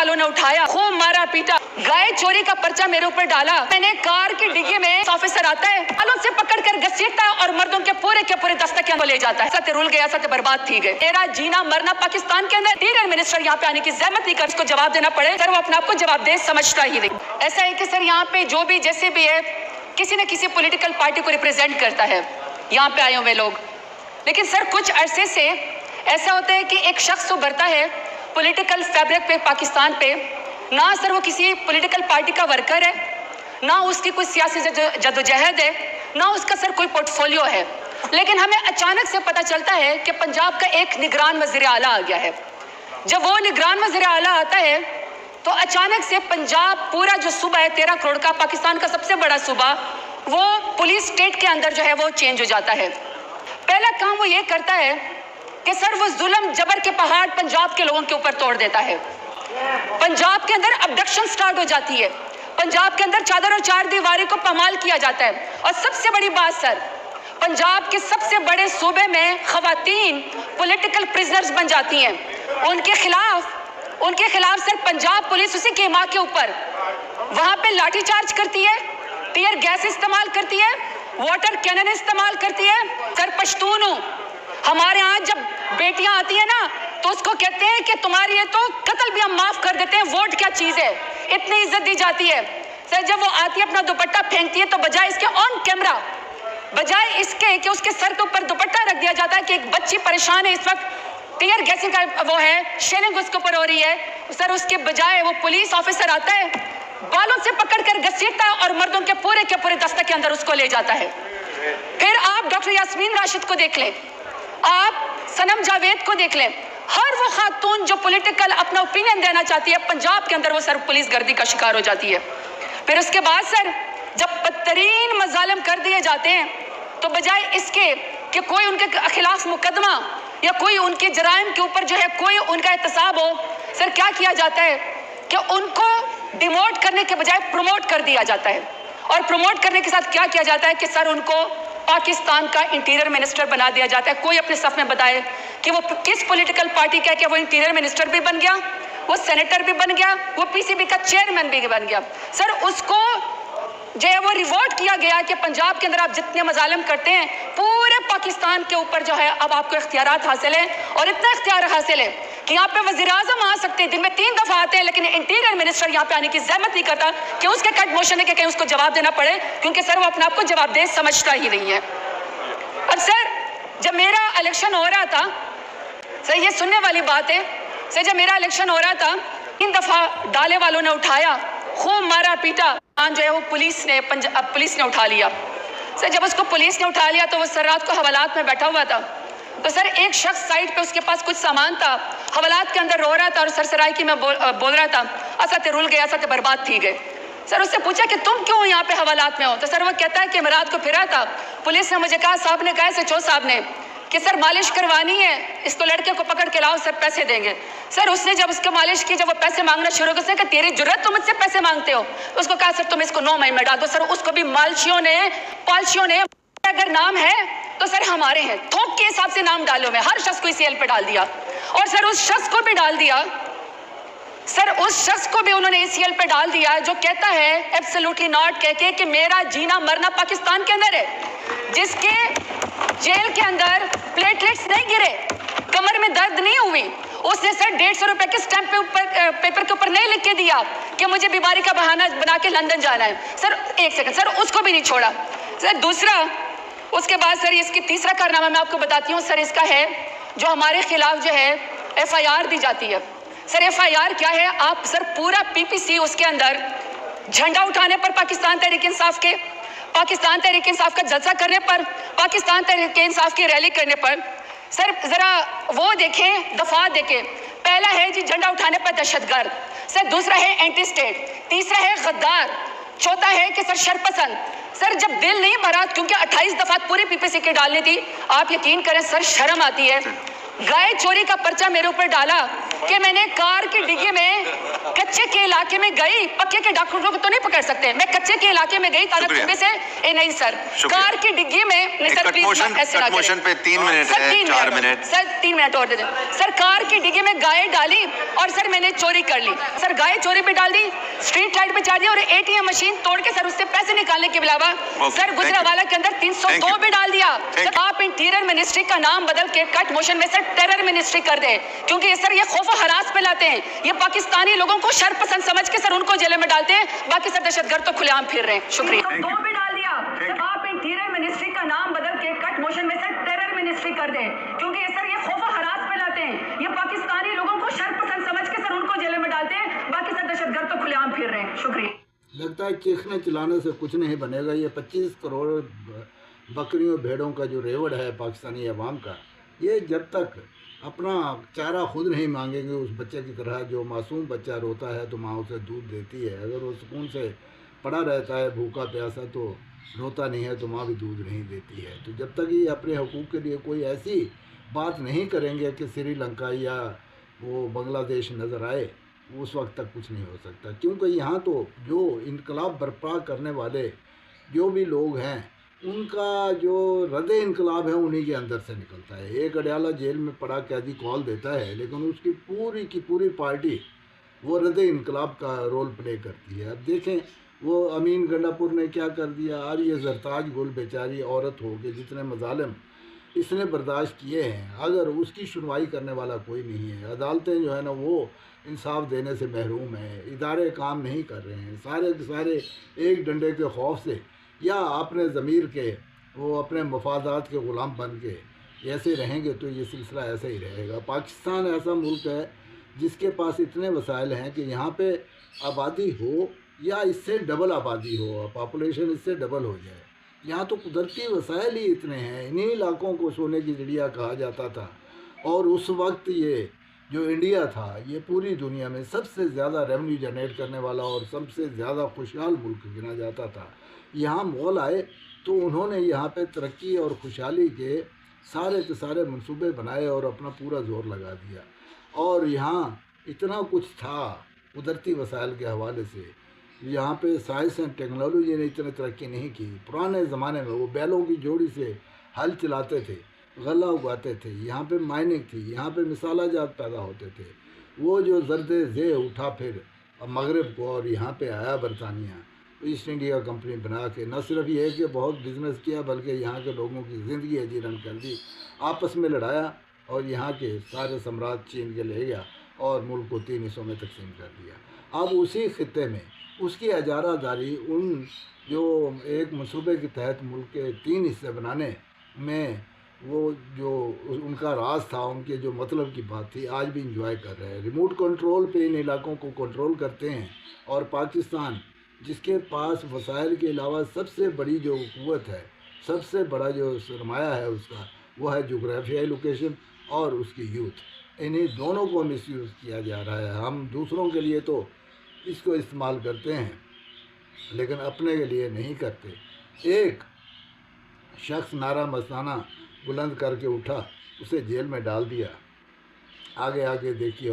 वालों ने उठाया, खूब मारा पीटा, गाय चोरी का पर्चा मेरे ऊपर डाला। मैंने कार की डिग्गी में ऑफिसर आता है, बालों से पकड़कर घसीटता है और मर्दों के पूरे दस्ते के अंदर ले जाता है। सत्य रुल गया, सत्य बर्बाद थी गए। मेरा जीना मरना पाकिस्तान के अंदर। इंटीरियर मिनिस्टर यहाँ पे आने की जहमत नहीं कर, उसको जवाब देना पड़े। सर वो अपने आप को जवाबदेह समझता ही नहीं। ऐसा है कि सर यहाँ पे जो भी जैसे भी है, किसी न किसी पॉलिटिकल पार्टी को रिप्रेजेंट करता है यहाँ पे आए हुए लोग। लेकिन सर कुछ अरसे से ऐसा होता है कि एक शख्स उभरता है पॉलिटिकल फैब्रिक पे पाकिस्तान पे, ना सर वो किसी पॉलिटिकल पार्टी का वर्कर है, ना उसकी कोई सियासी जदोजहद है, ना उसका सर कोई पोर्टफोलियो है। लेकिन हमें अचानक से पता चलता है कि पंजाब का एक निगरान वज़ीर आला आ गया है। जब वो निगरान वज़ीर आला आता है तो अचानक से पंजाब पूरा जो सूबा है 13 करोड़ का, पाकिस्तान का सबसे बड़ा सूबा, वो पुलिस स्टेट के अंदर जो है वो चेंज हो जाता है। पहला काम वो ये करता है कि सर वो जुल्म जबर के पहाड़ पंजाब के लोगों के ऊपर तोड़ देता है। पंजाब के अंदर अबडक्शन स्टार्ट हो जाती है, पंजाब के अंदर चादर और चार दीवारी को पामाल किया जाता है। और सबसे बड़ी बात सर, पंजाब के सबसे बड़े सूबे में खवातीन पॉलिटिकल प्रिजनर्स बन जाती हैं। उनके खिलाफ सर पंजाब पुलिस उसी की माँ के ऊपर वहां पे लाठी चार्ज करती है, टीयर गैस इस्तेमाल करती है, वाटर कैनन इस्तेमाल करती है। सर पश्तून हूं, हमारे यहाँ जब बेटियां आती है ना तो उसको कहते हैं कि तुम्हारी ये तो कत्ल भी हम माफ कर देते हैं, वोट क्या चीज है, इतनी इज्जत दी जाती है। सर जब वो आती है अपना दुपट्टा फेंकती है तो बजाय इसके ऑन कैमरा, बजाय इसके कि उसके सर के ऊपर दुपट्टा रख दिया जाता है कि एक बच्ची परेशान है इस वक्त, टीयर गैसिंग का वो है, शेलिंग उसके ऊपर हो रही है, सर उसके बजाय वो पुलिस ऑफिसर आता है, बालों से पकड़कर घसीटता है और मर्दों के पूरे दस्ते के अंदर उसको ले जाता है। फिर आप डॉक्टर यास्मीन राशिद को देख लें, आप सनम जावेद को देख लें, हर वो खातून जो पॉलिटिकल अपना ओपिनियन देना चाहती है पंजाब के अंदर वो सर पुलिस गर्दी का शिकार हो जाती है। फिर उसके बाद सर जब बदतरीन मजालिम कर दिए जाते हैं तो बजाय इसके कि कोई उनके खिलाफ मुकदमा या कोई उनके जराइम के ऊपर जो है कोई उनका एहतसाब हो, सर क्या किया जाता है कि उनको डिमोट करने के बजाय प्रमोट कर दिया जाता है। और प्रमोट करने के साथ क्या किया जाता है कि सर उनको पाकिस्तान का इंटीरियर मिनिस्टर बना दिया जाता है। कोई अपने सफ में बताए कि वो किस पॉलिटिकल पार्टी का है कि वो इंटीरियर मिनिस्टर भी बन गया, वो सेनेटर भी बन गया, वो पीसीबी का चेयरमैन भी बन गया। सर उसको जो है वो रिवॉर्ड किया गया कि पंजाब के अंदर आप जितने मजालिम करते हैं पूरे पाकिस्तान के ऊपर जो है अब आपको इख्तियारात हासिल है। और इतना इख्तियार हासिल है कि यहाँ पे वज़ीर आज़म आ सकते हैं, दिन में 3 दफा आते हैं, लेकिन इंटीरियर मिनिस्टर यहाँ पे आने की जहमत नहीं करता कि उसके कट मोशन है कि कहीं उसको जवाब देना पड़े, क्योंकि सर वो अपने आप को जवाबदेह समझता ही नहीं है। अब सर जब मेरा इलेक्शन हो रहा था, सर ये सुनने वाली बात है, सर जब मेरा इलेक्शन हो रहा था 3 दफा डाले वालों ने उठाया, खूब मारा पीटा, जो है वो पुलिस ने उठा लिया। सर जब उसको पुलिस ने उठा लिया तो वो सर रात को हवालात में बैठा हुआ था। तो सर एक शख्स साइड पे उसके पास कुछ सामान था, हवालात के अंदर रो रहा था और सरसराई में बोल रहा था, असत्य रुल गया, असत्य बर्बाद थी गए। सर उससे पूछा कि तुम क्यों यहाँ पे हवालात में हो? तो सर वो कहता है कि मैं रात को फिरा था, पुलिस ने मुझे कहा, साहब ने कहा SHO साहब ने कि सर मालिश करवानी है, इसको लड़के को पकड़ के लाओ, सर पैसे देंगे। सर उसने जब उसको मालिश की, जब वो पैसे मांगना शुरू कर, उसने कहा तेरी जुर्रत, तुम मुझसे पैसे मांगते हो? उसको कहा सर तुम इसको 9 महीने में डाल दो। सर उसको भी पालशियों ने अगर नाम है तो सर हमारे हैं, थोक के हिसाब से नाम डालो में, हर शख्स को ECL पे डाल दिया। और सर उस शख्स को भी डाल दिया, सर उस शख्स को भी उन्होंने ECL पे डाल दिया जो कहता है एब्सोल्युटली नॉट कह के कि मेरा जीना मरना पाकिस्तान के अंदर है, जिसके जेल के अंदर प्लेटलेट्स नहीं गिरे, कमर में दर्द नहीं हुई, उसने सर 150 रुपए के स्टैंप पेपर के ऊपर नहीं लिख के दिया कि मुझे बीमारी का बहाना बना के लंदन जाना है। सर एक सेकंड, सर उसको भी नहीं छोड़ा। सर दूसरा, उसके बाद सर इसकी तीसरा कारनामा मैं आपको बताती हूँ सर, इसका है जो हमारे खिलाफ जो है FIR दी जाती है। सर FIR क्या है? आप सर पूरा PPC उसके अंदर झंडा उठाने पर पाकिस्तान तहरीक इंसाफ के, पाकिस्तान तहरीक इंसाफ का जलसा करने पर, पाकिस्तान तहरीक इंसाफ की रैली करने पर, सर जरा वो देखें, दफा देखें। पहला है जी झंडा उठाने पर दहशतगर्द, सर दूसरा है एंटी स्टेट, तीसरा है गद्दार, चौथा है कि सर शरपसंद। सर जब दिल नहीं भरा, क्योंकि 28 दफा पूरी PPC की डालनी थी, आप यकीन करें सर शर्म आती है। गाय चोरी का पर्चा मेरे ऊपर डाला कि मैंने कार की डिग्गी में कच्चे के इलाके में गई, पक्के के डॉक्टरों को तो नहीं पकड़ सकते। मैं कच्चे के इलाके में गई काराकुंबे से, नहीं सर, कार की डिग्गी में, नहीं सर प्लीज ऐसे ना करें। पे 3 मिनट है, 4 मिनट सर, 3 मिनट और दे दें सर। कार की डिग्गी में गाय डाली और सर मैंने चोरी कर ली सर, गाय चोरी पे डाल दी, स्ट्रीट लाइट पे जा दी और एटीएम मशीन तोड़ के सर उससे पैसे निकालने के अलावा सर गुजरावाला के अंदर 302 भी डाल दिया सर। आप इंटीरियर मिनिस्ट्री का नाम बदल के कट मोशन में सर टेरर मिनिस्ट्री कर दे, क्योंकि सर ये खौफ हरास पे लाते हैं, ये पाकिस्तानी लोगों को शर पसंद समझ के सर उनको जेल में डालते हैं, बाकी सर दहशतगर्द तो खुलेआम फिर रहे हैं। शुक्रिया। 302 भी डाल दिया सर। आप इंटीरियर मिनिस्ट्री का नाम बदल के कट मोशन में सर टेरर मिनिस्ट्री कर दे, क्योंकि सर ये खौफ हरास पे लाते हैं, ये पाकिस्तानी लोगों को शर पसंद समझ के सर उनको जेल में डालते हैं, बाकी सर दहशतगर्द तो खुलेआम फिर रहे हैं। शुक्रिया। लगता है चीखने चिल्लाने से कुछ नहीं बनेगा। ये 25 करोड़ बकरियों भेड़ों का जो रेवड़ है पाकिस्तानी अवाम का, ये जब तक अपना चारा खुद नहीं मांगेंगे उस बच्चे की तरह, जो मासूम बच्चा रोता है तो माँ उसे दूध देती है, अगर वो सुकून से पड़ा रहता है भूखा प्यासा तो रोता नहीं है तो माँ भी दूध नहीं देती है। तो जब तक ये अपने हकूक़ के लिए कोई ऐसी बात नहीं करेंगे कि श्रीलंका या वो बांग्लादेश नज़र आए, उस वक्त तक कुछ नहीं हो सकता। क्योंकि यहाँ तो जो इनकलाब बर्पा करने वाले जो भी लोग हैं, उनका जो रद्द इनकलाब है उन्हीं के अंदर से निकलता है। एक अडयाला जेल में पड़ा कैदी कॉल देता है, लेकिन उसकी पूरी की पूरी पार्टी वो रद्द इनकलाब का रोल प्ले करती है। अब देखें वो अमीन गंडापुर ने क्या कर दिया। आज ये जरताज गुल बेचारी औरत हो के जितने मजालिम इसने बर्दाश्त किए हैं, अगर उसकी सुनवाई करने वाला कोई नहीं है, अदालतें जो है ना वो इंसाफ देने से महरूम हैं, इदारे काम नहीं कर रहे हैं, सारे के सारे एक डंडे के खौफ से या अपने ज़मीर के वो अपने मफादात के ग़ुलाम बन के ऐसे रहेंगे तो ये सिलसिला ऐसा ही रहेगा। पाकिस्तान ऐसा मुल्क है जिसके पास इतने वसाइल हैं कि यहाँ पे आबादी हो या इससे डबल आबादी हो, पॉपुलेशन इससे डबल हो जाए, यहाँ तो कुदरती वसाइल ही इतने हैं। इन्हीं इलाकों को सोने की चिड़िया कहा जाता था, और उस वक्त ये जो इंडिया था ये पूरी दुनिया में सबसे ज़्यादा रेवेन्यू जनरेट करने वाला और सबसे ज़्यादा खुशहाल मुल्क गिना जाता था। यहाँ मुग़ल आए तो उन्होंने यहाँ पे तरक्की और खुशहाली के सारे मंसूबे बनाए और अपना पूरा ज़ोर लगा दिया, और यहाँ इतना कुछ था कुदरती वसाइल के हवाले से। यहाँ पे साइंस एंड टेक्नोलॉजी ने इतनी तरक्की नहीं की। पुराने ज़माने में वो बैलों की जोड़ी से हल चलाते थे, गला उगाते थे, यहाँ पे माइनिंग थी, यहाँ पे मिसाला जात पैदा होते थे। वो जो ज़र्दे ज़े उठा फिर मगरब को और यहाँ पे आया बरतानिया, ईस्ट इंडिया कंपनी बना के न सिर्फ ये कि बहुत बिज़नेस किया बल्कि यहाँ के लोगों की ज़िंदगी अजीरन कर दी, आपस में लड़ाया और यहाँ के सारे सम्राट छीन के ले गया और मुल्क को 3 हिस्सों में तकसीम कर दिया। अब उसी खित्ते में उसकी इजारादारी उन जो एक मंसूबे के तहत मुल्क के 3 हिस्से बनाने में वो जो उनका राज था, उनके जो मतलब की बात थी, आज भी इंजॉय कर रहे हैं। रिमोट कंट्रोल पे इन इलाकों को कंट्रोल करते हैं, और पाकिस्तान जिसके पास वसाइल के अलावा सबसे बड़ी जो क़ुव्वत है, सबसे बड़ा जो सरमाया है उसका, वो है जोग्राफियाई लोकेशन और उसकी यूथ। इन्हीं दोनों को मिसयूज़ किया जा रहा है। हम दूसरों के लिए तो इसको इस्तेमाल करते हैं लेकिन अपने के लिए नहीं करते। एक शख्स नारा मस्ताना बुलंद करके उठा, उसे जेल में डाल दिया। आगे आगे देखिए।